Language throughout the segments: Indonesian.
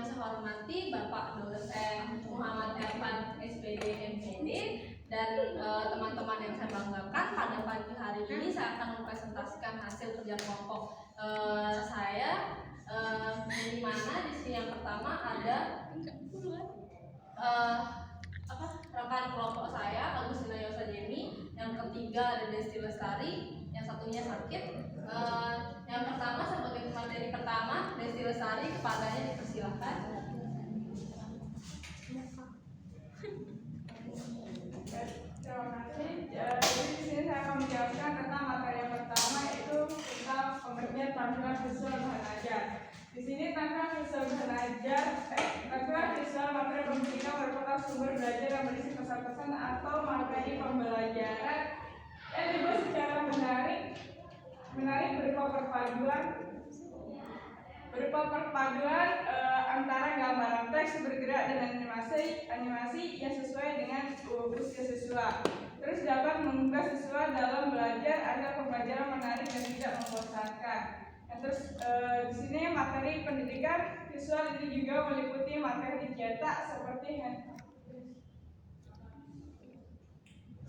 yang saya hormati Bapak dosen Muhammad Ervan SPD MPD dan teman-teman yang saya banggakan, pada pagi hari ini saya akan mempresentasikan hasil kerja kelompok saya, di mana di sini yang pertama ada rekan kelompok saya Agustina Yosa Jemi, yang ketiga ada Desti Lestari, yang satunya sakit. Yang pertama sebagai materi pertama Desti Lestari, kepadanya dipersilahkan. Terima kasih. Jadi di sini saya akan menjelaskan tentang materi yang pertama, yaitu tentang pengertian tampilan visual bahan ajar. Di sini tampilan visual bahan ajar, tampilan visual materi pendidikan merupakan sumber belajar yang berisi pesan-pesan atau materi pembelajaran yang dibuat secara menarik berupa perpaduan antara gambaran teks bergerak dan animasi yang sesuai dengan usia siswa. Terus dapat menggugah siswa dalam belajar agar pembelajaran menarik dan tidak membosankan. Terus di sini materi pendidikan visual ini juga meliputi materi cetak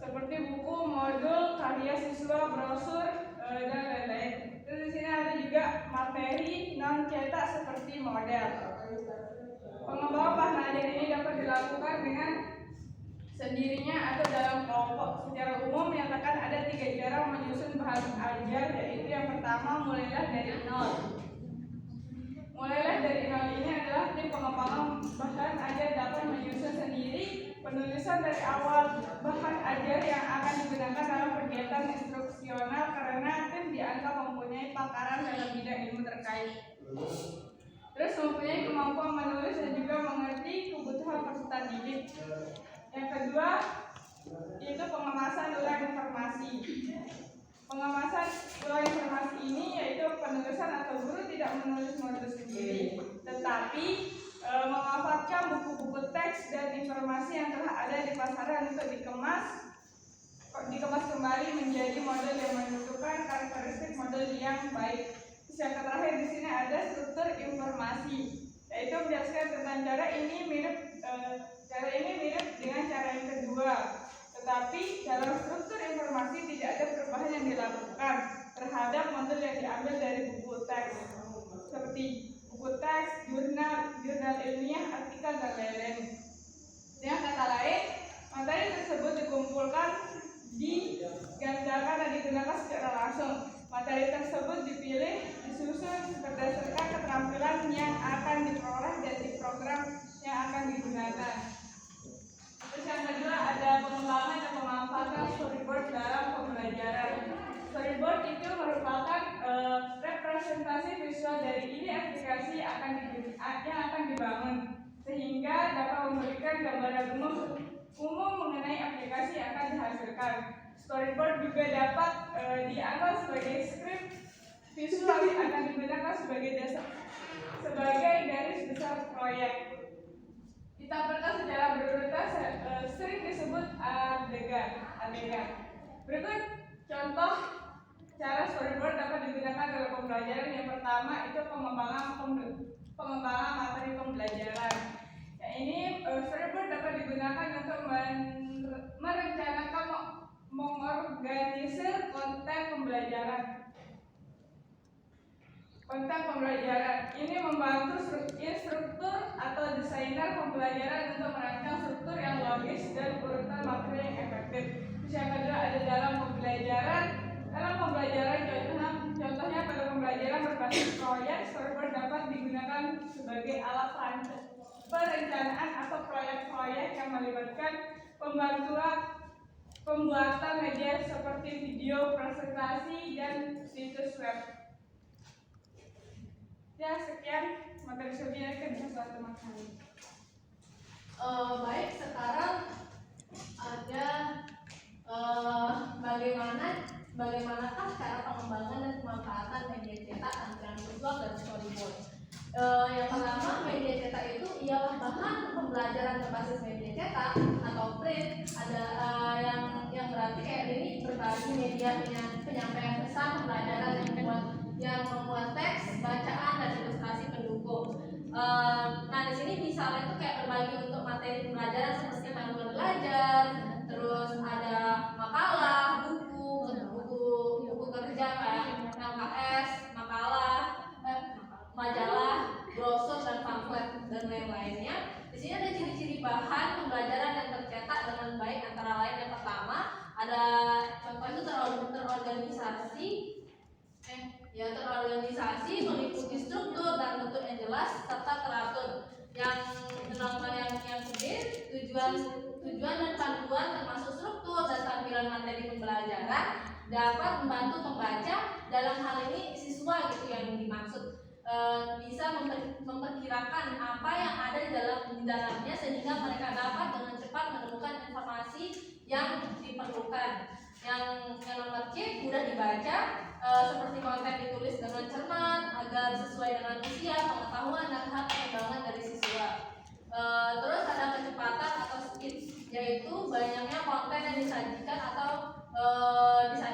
seperti buku, modul, karya siswa, brosur, dan lain-lain. Terus di sini ada juga materi non cetak seperti model. Pengembangan bahan ajar ini dapat dilakukan dengan sendirinya atau dalam kelompok. Secara umum menyatakan ada 3 cara menyusun bahan ajar, yaitu yang pertama mulailah dari nol. Mulailah dari nol ini adalah tim pengembangan bahan ajar dapat menyusun sendiri penulisan dari awal bahan ajar yang akan digunakan dalam kegiatan instruksional karena tim dianggap mempunyai pakaran dalam bidang ilmu terkait. Terus mempunyai kemampuan menulis dan juga mengerti kebutuhan peserta didik. Yang kedua, yaitu pengemasan ulang informasi. Pengemasan ulang informasi ini yaitu penulisan atau guru tidak menulis modul sendiri, tetapi memanfaatkan buku-buku teks dan informasi yang telah ada di pasaran untuk dikemas kembali menjadi model yang menentukan karakteristik model yang baik. Yang terakhir di sini ada struktur informasi, yaitu menjelaskan tentang cara ini mirip dengan cara yang kedua, tetapi dalam struktur informasi tidak ada perubahan yang dilakukan terhadap model yang diambil dari buku teks, seperti buku teks, jurnal ilmiah, artikel, dan lain-lain. Dengan kata lain, materi tersebut dikumpulkan, digandakan dan digunakan secara langsung. Materi tersebut dipilih, disusun berdasarkan keterampilan yang akan diperoleh dan di program yang akan digunakan. Terus yang kedua ada pengembangan dan pemanfaatan storyboard dalam pembelajaran. Storyboard itu merupakan representasi visual dari ide aplikasi yang akan dibangun, sehingga dapat memberikan gambaran umum mengenai aplikasi yang akan dihasilkan. Storyboard juga dapat dianggap sebagai skrip visual yang akan digunakan sebagai garis besar proyek. Ditampilkan secara berurutan, sering disebut adegan. Berikut contoh cara storyboard dapat digunakan dalam pembelajaran. Yang pertama itu pengembangan materi pembelajaran. Ini storyboard dapat digunakan untuk merencanakan, mengorganisir konten pembelajaran. Ini membantu instruktur atau desainer pembelajaran untuk merancang struktur yang logis dan urutan materi yang efektif. Terus yang kedua ada dalam pembelajaran. Contohnya pada pembelajaran berbasis proyek, storyboard dapat digunakan sebagai alat perencanaan atau proyek-proyek yang melibatkan pembuatan media seperti video, presentasi, dan situs web. Ya, sekian materi sebelumnya bisa suatu materi. Baik, sekarang ada bagaimanakah cara pengembangan dan pemanfaatan media cetak, tampilan visual, dan storyboard. Yang pertama, media cetak itu ialah bahan pembelajaran berbasis media cetak atau print. Ada yang berarti kayak ini berbagi media penyampaian pesan pembelajaran yang membuat teks, bacaan, dan ilustrasi pendukung. Nah, materi pembelajaran seperti panduan belajar, terus ada makalah, buku kerja kayak LKS, majalah, brosur dan pamflet dan lain-lainnya. Di sini ada ciri-ciri bahan pembelajaran yang tercetak dengan baik, antara lain yang pertama ada contoh itu terorganisasi, meliputi struktur dan bentuk yang jelas serta teratur. Yang kedua, tujuan dan panduan termasuk struktur dan tampilan materi pembelajaran dapat membantu pembaca, dalam hal ini siswa gitu yang dimaksud, bisa memperkirakan apa yang ada di dalamnya sehingga mereka dapat dengan cepat menemukan informasi yang diperlukan. Yang nomor C, mudah dibaca, seperti konten ditulis dengan cermat agar sesuai dengan usia, pengetahuan dan hak perkembangan dari siswa. Terus ada kecepatan atau speed, yaitu banyaknya konten yang disajikan atau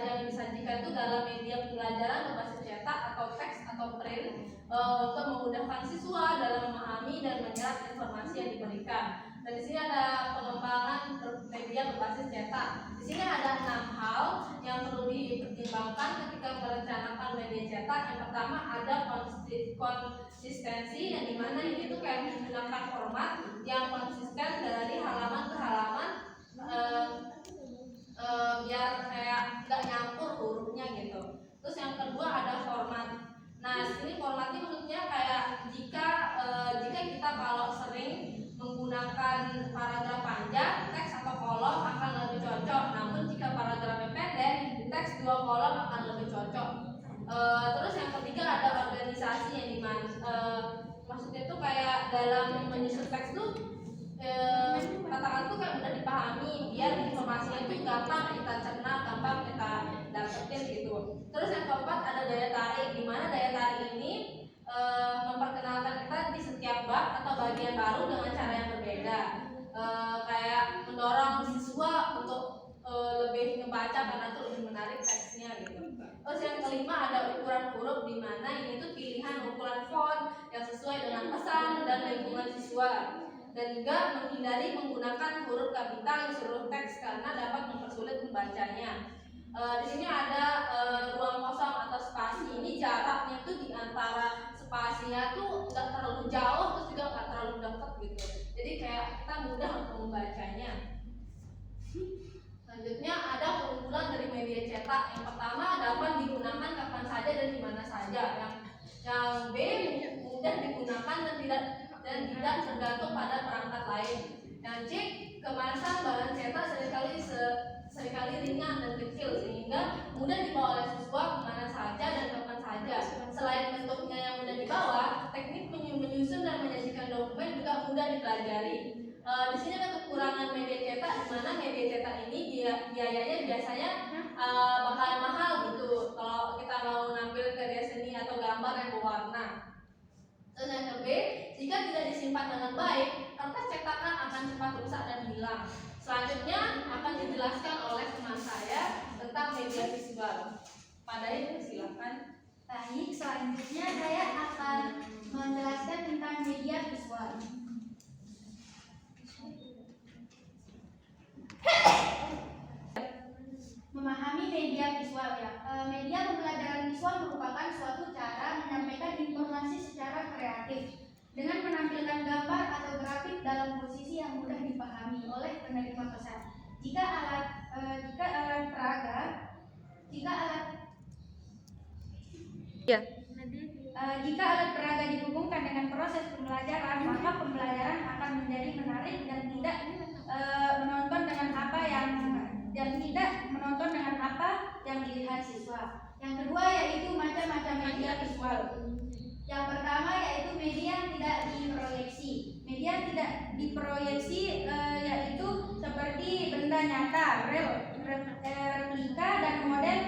yang disajikan itu dalam media pembelajaran berbasis cetak atau teks atau print, untuk memudahkan siswa dalam memahami dan menyerap informasi yang diberikan. Dan di sini ada pengembangan media berbasis cetak. Di sini ada 6 hal yang perlu dipertimbangkan ketika merencanakan media cetak. Yang pertama ada konsistensi, yang dimana ini tuh kayak menggunakan format yang konsisten dari halaman ke halaman, biar kayak nggak nyampur hurufnya gitu. Terus yang kedua ada format. Nah, sini formatnya maksudnya kayak jika kita kalau sering menggunakan paragraf panjang, teks atau kolom akan lebih cocok. Namun jika paragrafnya pendek, teks 2 kolom akan lebih cocok. Terus yang ketiga ada organisasi, yang dimana maksudnya itu kayak dalam menyusun teks tuh kata-kata tuh kayak mudah dipahami, biar informasinya itu gampang kita cerna, gampang kita dapetin gitu. Terus yang keempat ada daya tarik, di mana daya tarik ini memperkenalkan kita di setiap bab atau bagian baru dengan cara yang berbeda, kayak mendorong siswa untuk lebih ngebaca karena itu lebih menarik teksnya gitu. Terus yang kelima ada ukuran huruf, di mana ini tuh pilihan ukuran font yang sesuai dengan pesan dan lingkungan siswa, dan juga menghindari menggunakan huruf kapital di seluruh teks karena dapat mempersulit membacanya. Di sini ada ruang kosong atau spasi. Ini jaraknya tuh di antara spasinya tuh nggak terlalu jauh, terus juga nggak terlalu dekat gitu. Jadi kayak kita mudah untuk membacanya. Selanjutnya ada keunggulan dari media cetak. Yang pertama dapat digunakan kapan saja dan di mana saja. Yang B, mudah digunakan dan tidak tergantung pada perangkat lain. Yang C, kemasan bahan cetak seringkali ringan dan kecil sehingga mudah dibawa oleh siswa kemana saja dan kapan saja. Selain bentuknya yang mudah dibawa, teknik menyusun dan menyajikan dokumen juga mudah dipelajari. Di sini ada kekurangan media cetak, di mana media cetak ini biayanya biasanya bakalan mahal gitu kalau kita mau nampil karya seni atau gambar yang berwarna. Terus yang ke B, jika tidak disimpan dengan baik, kertas cetakan akan cepat rusak dan hilang. Selanjutnya akan dijelaskan oleh teman saya tentang media visual. Padahal silakan. Baik, selanjutnya saya akan menjelaskan tentang media visual. Memahami media visual ya. Media pembelajaran visual merupakan suatu cara menyampaikan informasi secara kreatif dengan menampilkan gambar atau grafik dalam posisi yang mudah dipahami oleh penerima pesan. Jika alat peraga dihubungkan dengan proses pembelajaran, maka pembelajaran akan menjadi menarik dan tidak menonton dengan apa yang dilihat siswa. Yang kedua yaitu macam-macam media visual. Yang pertama yaitu media yang tidak diproyeksi. Media yang tidak diproyeksi yaitu seperti benda nyata, replika dan model,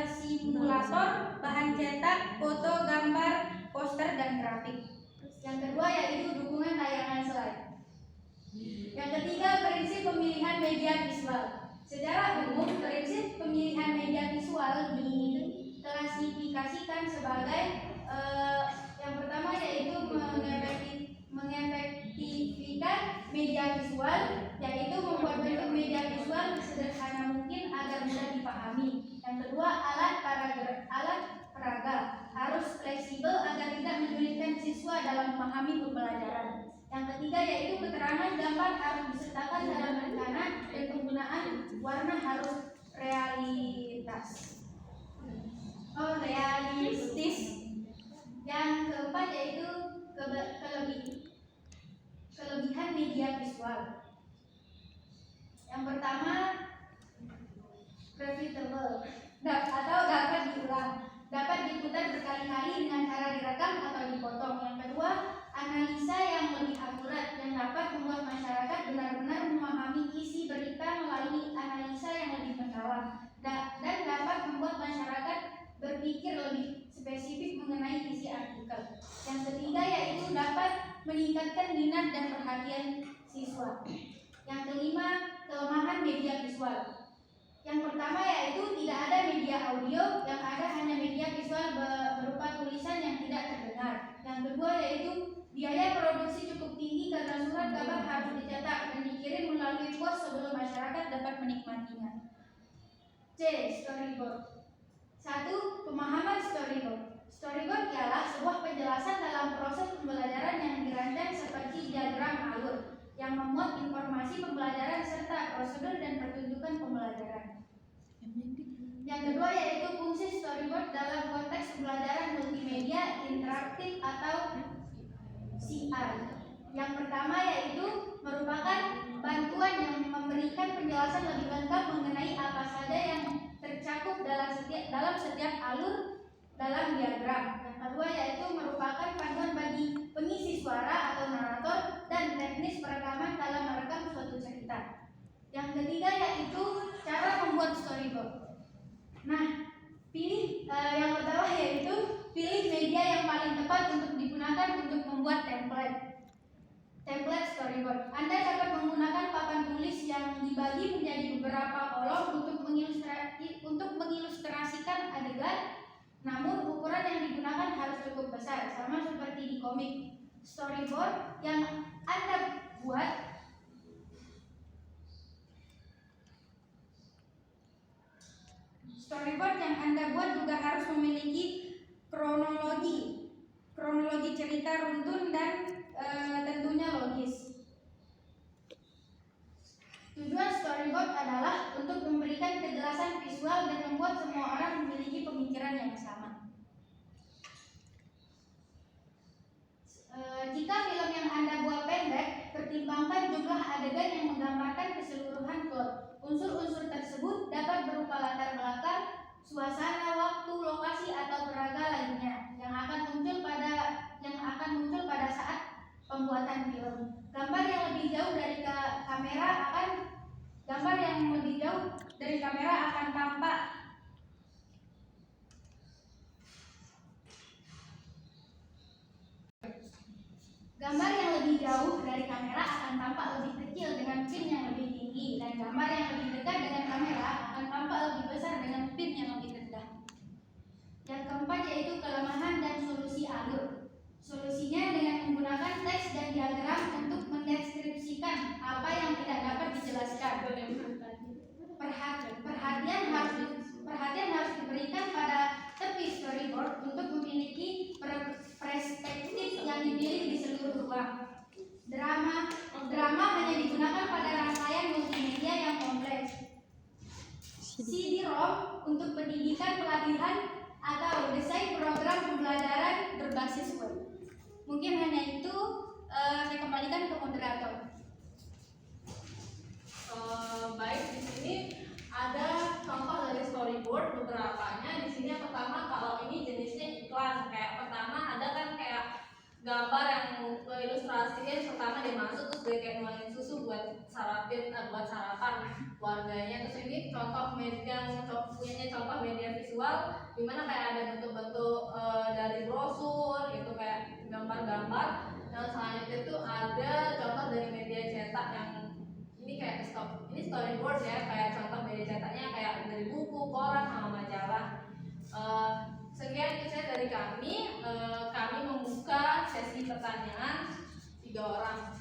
simulator, bahan cetak, foto, gambar, poster dan grafik. Yang kedua yaitu dukungan tayangan slide. Yang ketiga, prinsip pemilihan media visual. Secara umum, prinsip pemilihan media visual diklasifikasikan sebagai yang pertama yaitu mengefektifkan media media visual, yaitu membuat bentuk media visual sederhana mungkin agar mudah dipahami. Yang kedua, alat peraga harus fleksibel agar tidak menyulitkan siswa dalam memahami pembelajaran. Yang ketiga yaitu keterangan gambar harus disertakan dalam rencana dan penggunaan warna harus realistis. Yang keempat yaitu kelebihan media visual. Yang pertama, repeatable atau dapat diulang, dapat diputar berkali-kali dengan cara direkam atau dipotong. Yang kedua, analisa yang lebih akurat yang dapat membuat masyarakat benar-benar memahami isi berita melalui analisa yang lebih mendalam dan dapat membuat masyarakat berpikir lebih spesifik mengenai isi artikel. Yang ketiga yaitu dapat meningkatkan minat dan perhatian siswa. Yang kelima, kelemahan media visual. Yang pertama yaitu tidak ada media audio, yang ada hanya media visual berupa tulisan yang tidak terdengar. Yang kedua yaitu biaya produksi cukup tinggi karena surat kabar harus dicetak dan dikirim melalui pos sebelum masyarakat dapat menikmatinya. C. Storyboard. 1. Pemahaman storyboard. Storyboard ialah sebuah penjelasan dalam proses pembelajaran yang dirancang seperti diagram alur yang memuat informasi pembelajaran serta prosedur dan pertunjukan pembelajaran. Yang kedua yaitu fungsi storyboard dalam konteks pembelajaran multimedia interaktif atau CR. Yang pertama yaitu merupakan bantuan yang memberikan penjelasan lebih lengkap mengenai apa saja yang tercakup dalam setiap alur dalam diagram. Yang kedua yaitu merupakan panduan bagi pengisi suara atau narator dan teknis perekaman dalam merekam suatu cerita. Yang ketiga yaitu cara membuat storyboard. Nah, yang pertama yaitu pilih media yang paling tepat untuk digunakan untuk membuat template storyboard. Anda dapat menggunakan papan tulis yang dibagi menjadi beberapa kolom untuk mengilustrasikan adegan. Namun ukuran yang digunakan harus cukup besar, sama seperti di komik. Storyboard yang Anda buat juga harus memiliki kronologi cerita runtun dan tentunya logis. Tujuan storyboard adalah untuk memberikan kejelasan visual dan membuat semua orang memiliki pemikiran yang sama. Jika film yang Anda buat pendek, pertimbangkan jumlah adegan yang menggambarkan keseluruhan plot. Unsur-unsur tersebut dapat berupa latar belakang, suasana, waktu, lokasi, atau peraga lainnya yang akan muncul pada saat pembuatan film. Gambar yang lebih jauh dari kamera akan tampak lebih kecil dengan pin yang lebih tinggi, dan gambar yang lebih dekat dengan kamera akan tampak lebih besar dengan pin yang lebih rendah. Yang keempat yaitu kelemahan dan solusi alur. Solusinya dengan menggunakan teks dan diagram untuk mendeskripsikan apa yang tidak dapat dijelaskan. Perhatian harus diberikan pada tepi storyboard untuk memiliki perspektif yang dipilih di seluruh ruang. Drama hanya digunakan pada rangkaian multimedia yang kompleks. CD-ROM untuk pendidikan, pelatihan, atau desain program pembelajaran berbasis web. Mungkin hanya itu. Saya kembalikan ke moderator. Baik, di sini ada contoh dari storyboard beberapanya. Di sini yang pertama, kalau ini jenisnya iklan, kayak pertama ada kan kayak gambar yang ilustrasinya pertama dia masuk terus dia kayak nuangin susu buat sarapan keluarganya. Terus ini contoh media visual dimana kayak ada bentuk-bentuk dari brosur gitu, kayak gambar-gambar. Yang selanjutnya itu ada contoh dari media cetak yang ini kayak ini storyboard ya, kayak contoh media cetaknya kayak dari buku, koran, sama majalah. Sekian itu saya dari kami membuka sesi pertanyaan 3 orang.